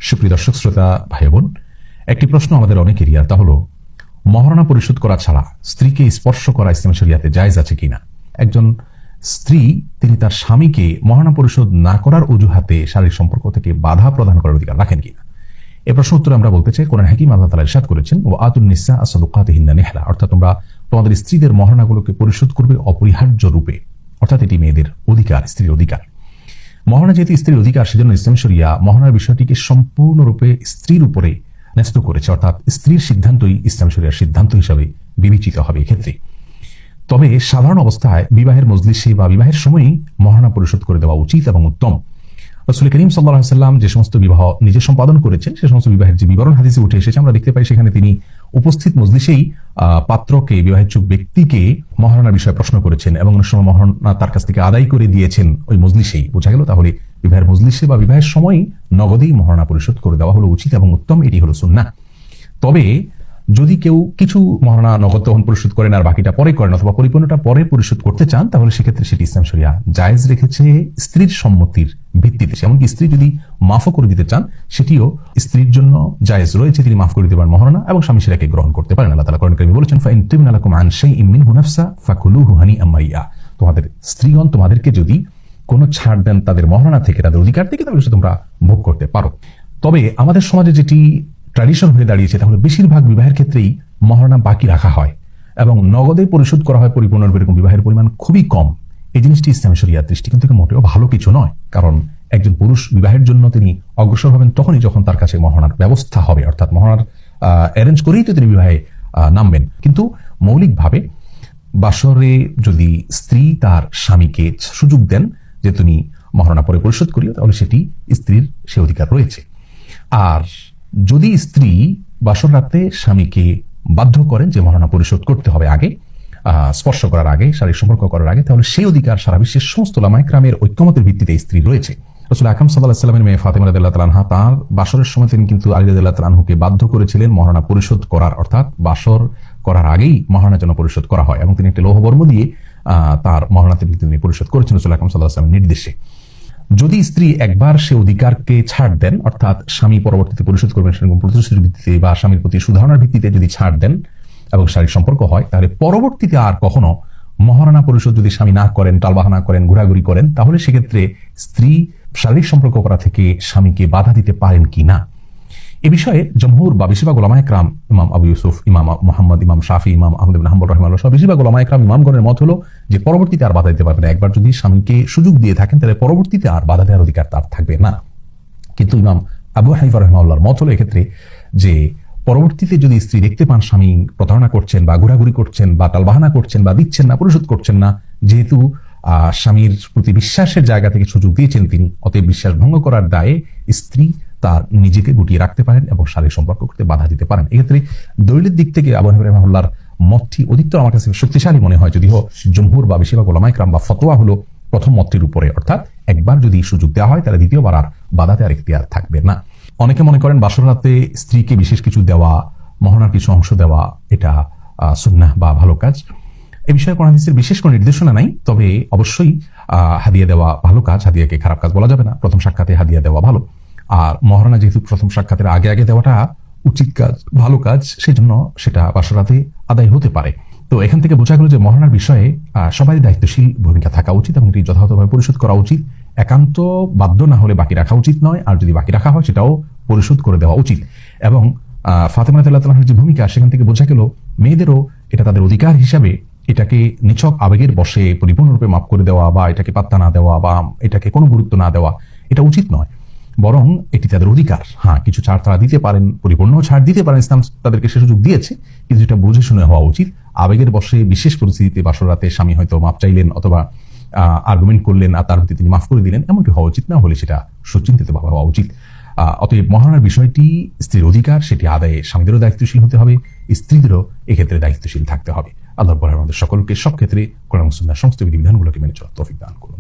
সুপ্রিয় দর্শক শ্রোতা ভাই বোন, একটি প্রশ্ন আমাদের অনেকেরই, আর তা হলো মহারণা পরিশোধ করা ছাড়া স্ত্রীকে স্পর্শ করা ইসলামী শরিয়াতে জায়েজ আছে কিনা। একজন স্ত্রী তিনি তার স্বামীকে মহারণা পরিশোধ না করার অজুহাতে শারীরিক সম্পর্ক থেকে বাধা প্রদান করার অধিকার রাখেন কিনা। এই প্রশ্ন উত্তরে আমরা বলতে চাই, কোরআন হাকিম আল্লাহ তাআলা ইরশাদ করেছেন, ও আতুন নিসা আসাদুকাতিহিন্না নিহলা, অর্থাৎ তোমরা তোমাদের স্ত্রীদের মহারণাগুলোকে পরিশোধ করবে অপরিহার্য রূপে, অর্থাৎ এটি মেয়েদের অধিকার, স্ত্রীর অধিকার। মহারণা যেহেতু স্ত্রীর অধিকার, সেজন্য ইসলামী শরিয়া মহারণার বিষয়টিকে সম্পূর্ণরূপে স্ত্রীর উপরে ন্যস্ত করেছে, অর্থাৎ স্ত্রীর সিদ্ধান্তই ইসলামী শরিয়ার সিদ্ধান্ত হিসাবে বিবেচিত হবে এক্ষেত্রে। তবে সাধারণ অবস্থায় বিবাহের মজলিসে বা বিবাহের সময়ই মহারণা পরিশোধ করে দেওয়া উচিত এবং উত্তম। রাসূল করিম সাল্লাল্লাহু আলাইহি ওয়াসাল্লাম যে সমস্ত বিবাহ নিজে সম্পাদন করেছেন, সে সমস্ত বিবাহের যে বিবরণ হাদিসে উঠে এসেছে, আমরা দেখতে পাই সেখানে তিনি উপস্থিত মজলিসেই পাত্রকে, বিবাহেচ্ছুক ব্যক্তিকে মহারণার বিষয়ে প্রশ্ন করেছেন এবং অনেক সময় মহারণা তার কাছ থেকে আদায় করে দিয়েছেন ওই মজলিসেই। বোঝা গেল তাহলে বিবাহের মজলিসে বা বিবাহের সময়ই নগদেই মহারণা পরিশোধ করে দেওয়া হলো উচিত এবং উত্তম, এটি হলো সুন্নাহ। তবে যদি কেউ কিছু মহারণা নগদ তখন পরিশোধ করেন আর বাকিটা পরে করেন, অথবা পরিপূর্ণটা পরে পরিশোধ করতে চান, তাহলে সেক্ষেত্রে সেটি ইসলাম শরিয়া জায়েজ রেখেছে স্ত্রীর সম্মতির ভিত্তিতে। এমনকি স্ত্রী যদি মাফও করে দিতে চান, সেটিও স্ত্রীর জন্য জায়েজ রয়েছে, তিনি মাফ করে দিতে পারেন মহারণা, এবং স্বামী সেটাকে গ্রহণ করতে পারেন। আল্লাহ তাআলা কোরআন কারীমে বলেছেন, ফাইন তিবনা লাকুম আন শাইইন মিনহু নাফসা ফাকুলুহু হানিআম মারিয়া, তোমাদের স্ত্রীগণ তোমাদেরকে যদি কোনো ছাড় দেন তাদের মহারণা থেকে, তাদের অধিকার থেকে, তাহলে সেটা তোমরা ভোগ করতে পারো। তবে আমাদের সমাজে যেটি ট্র্যাডিশন হয়ে দাঁড়িয়েছে, তাহলে বেশিরভাগ বিবাহের ক্ষেত্রেই মহারণা বাকি রাখা হয় এবং নগদে পরিশোধ করা হয় পরিপূর্ণরূপে, এরকম বিবাহের পরিমাণ খুবই কম। এই জিনিসটি ইসলামী শরিয়ার দৃষ্টিকোণ থেকে মোটেও ভালো কিছু নয়, কারণ একজন পুরুষ বিবাহের জন্য তিনি অগ্রসর হবেন তখনই যখন তার কাছে মহারণার ব্যবস্থা হবে, অর্থাৎ মহারণার অ্যারেঞ্জ করেই তো তিনি বিবাহে নামবেন। কিন্তু মৌলিকভাবে বাসরে যদি স্ত্রী তার স্বামীকে সুযোগ দেন যে তুমি মহারণা পরে পরিশোধ করিও, তাহলে সেটি স্ত্রীর সে অধিকার রয়েছে। আর যদি স্ত্রী বাসর রাতে স্বামীকে বাধ্য করেন যে মহারণা পরিশোধ করতে হবে আগে, স্পর্শ করার আগে, শারীরিক সম্পর্ক করার আগে, তাহলে সেই অধিকার সারা বিশ্বের সমস্ত উলামায়ে কেরামের ঐক্যমতের ভিত্তিতে স্ত্রী রয়েছে। রাসূল আকরাম সাল্লাল্লাহু আলাইহি ওয়াসাল্লামের মেয়ে ফাতেমা রাদিয়াল্লাহু তাআলা আনহা, তার বাসরের সময় তিনি কিন্তু আলী রাদিয়াল্লাহু তাআলা আনহুকে বাধ্য করেছিলেন মহারণা পরিশোধ করার, অর্থাৎ বাসর করার আগেই মহারণা যেন পরিশোধ করা হয়, এবং তিনি একটি লৌহবর্ম দিয়ে তার মহারণাতে তিনি পরিশোধ করেছেন রাসূল আকরাম সাল্লাল্লাহু আলাইহি ওয়াসাল্লামের নির্দেশে। যদি স্ত্রী একবার সে অধিকারকে ছাড় দেন, অর্থাৎ স্বামী পরবর্তীতে পরিশোধ করবেন সেরকম প্রতিশ্রুতির ভিত্তিতে বা স্বামীর প্রতি সুধারণার ভিত্তিতে যদি ছাড় দেন এবং শারীরিক সম্পর্ক হয়, তাহলে পরবর্তীতে আর কখনো মহারণা পরিশোধ যদি স্বামী না করেন, টালবাহানা করেন, ঘোরাঘুরি করেন, তাহলে সেক্ষেত্রে স্ত্রী শারীরিক সম্পর্ক করা থেকে স্বামীকে বাধা দিতে পারেন কি না। এ বিষয়ে জমহুর বা বেশিরভাগ উলামায়ে কেরাম, ইমাম আবু ইউসুফ, ইমাম মুহাম্মদ, ইমাম শাফি, ইমাম আহমদ ইবনে হাম্বল রাহিমাহুল্লাহ সহ বেশিরভাগ উলামায়ে কেরাম, ইমামগণের মত হলো যে পরবর্তীতে আর বাধা দিতে পারবে না। একবার যদি স্বামীকে সুযোগ দিয়ে থাকেন, তাহলে পরবর্তীতে আর বাধা দেওয়ার অধিকার তার থাকবে না। কিন্তু ইমাম আবু হানিফা রাহিমাহুল্লাহর মত হলো এক্ষেত্রে যে পরবর্তীতে যদি স্ত্রী দেখতে পান স্বামী প্রতারণা করছেন বা ঘোরাঘুরি করছেন বা টালবাহানা করছেন বা দিচ্ছেন না, পরিশোধ করছেন না, যেহেতু স্বামীর প্রতি বিশ্বাসের জায়গা থেকে সুযোগ দিয়েছেন তিনি, অতএব বিশ্বাস ভঙ্গ করার দায়ে স্ত্রী তার নিজেকে গুটিয়ে রাখতে পারেন এবং শারীরিক সম্পর্ক করতে বাধা দিতে পারেন। এক্ষেত্রে দলিলের দিক থেকে আবু হানিফা রাহিমাহুল্লাহর মতটি অধিকতর আমার কাছে শক্তিশালী মনে হয়, যদিও জমহুর বা বেশিরভাগ উলামায়ে কেরাম বা ফতোয়া হলো প্রথম মতটির উপরে, অর্থাৎ একবার যদি সুযোগ দেওয়া হয় তাহলে দ্বিতীয়বার আর বাধা দেওয়ার ইখতিয়ার থাকবে না। অনেকে মনে করেন বাসর রাতে স্ত্রীকে বিশেষ কিছু দেওয়া, মহারণার কিছু অংশ দেওয়া, এটা সুন্নাহ বা ভালো কাজ। এ বিষয়ে কোরআন হাদিসের বিশেষ কোনো নির্দেশনা নাই, তবে অবশ্যই হাদিয়া দেওয়া ভালো কাজ, হাদিয়াকে খারাপ কাজ বলা যাবে না। প্রথম সাক্ষাতে হাদিয়া দেওয়া ভালো, আর মহারণা যেহেতু প্রথম সাক্ষাতের আগে আগে দেওয়াটা উচিত কাজ, ভালো কাজ, সেই জন্য সেটা বাসর রাতে আদায় হতে পারে। তো এখান থেকে বোঝা গেল যে মহারণার বিষয়ে সবারই দায়িত্বশীল ভূমিকা থাকা উচিত এবং এটি যথাযথভাবে পরিশোধ করা উচিত। একান্ত বাধ্য না হলে বাকি রাখা উচিত নয়, আর যদি বাকি রাখা হয় সেটাও পরিশোধ করে দেওয়া উচিত। এবং ফাতেমা রাদিয়াল্লাহু তাআলার যে ভূমিকা, সেখান থেকে বোঝা গেল মেয়েদেরও এটা তাদের অধিকার হিসাবে এটাকে নিছক আবেগের বশে পরিপূর্ণরূপে মাফ করে দেওয়া বা এটাকে পাত্তা না দেওয়া বা এটাকে কোনো গুরুত্ব না দেওয়া, এটা উচিত নয়, বরং এটি তাদের অধিকার। হ্যাঁ, কিছু ছাড় তারা দিতে পারেন, পরিপূর্ণ ছাড় দিতে পারেন, ইসলাম তাদেরকে সে সুযোগ দিয়েছে, কিন্তু এটা বুঝে শুনে হওয়া উচিত। আবেগের বশে বিশেষ পরিস্থিতিতে বাসর রাতে স্বামী হয়তো মাফ চাইলেন অথবা আর্গুমেন্ট করলেন আর তার ভিত্তিতে তিনি মাফ করে দিলেন, এমনটি হওয়া উচিত না, হলে সেটা সুচিন্তিত ভাবে হওয়া উচিত। অতএব মহারণার বিষয়টি স্ত্রীর অধিকার, সেটি আদায়ে স্বামীদেরও দায়িত্বশীল হতে হবে, স্ত্রীদেরও এক্ষেত্রে দায়িত্বশীল থাকতে হবে। আল্লাহ আমাদের সকলকে সব ক্ষেত্রে কোরআন ও সুন্নাহর সমস্ত বিধিবিধানগুলোকে মেনে চলার তৌফিক দান করুন।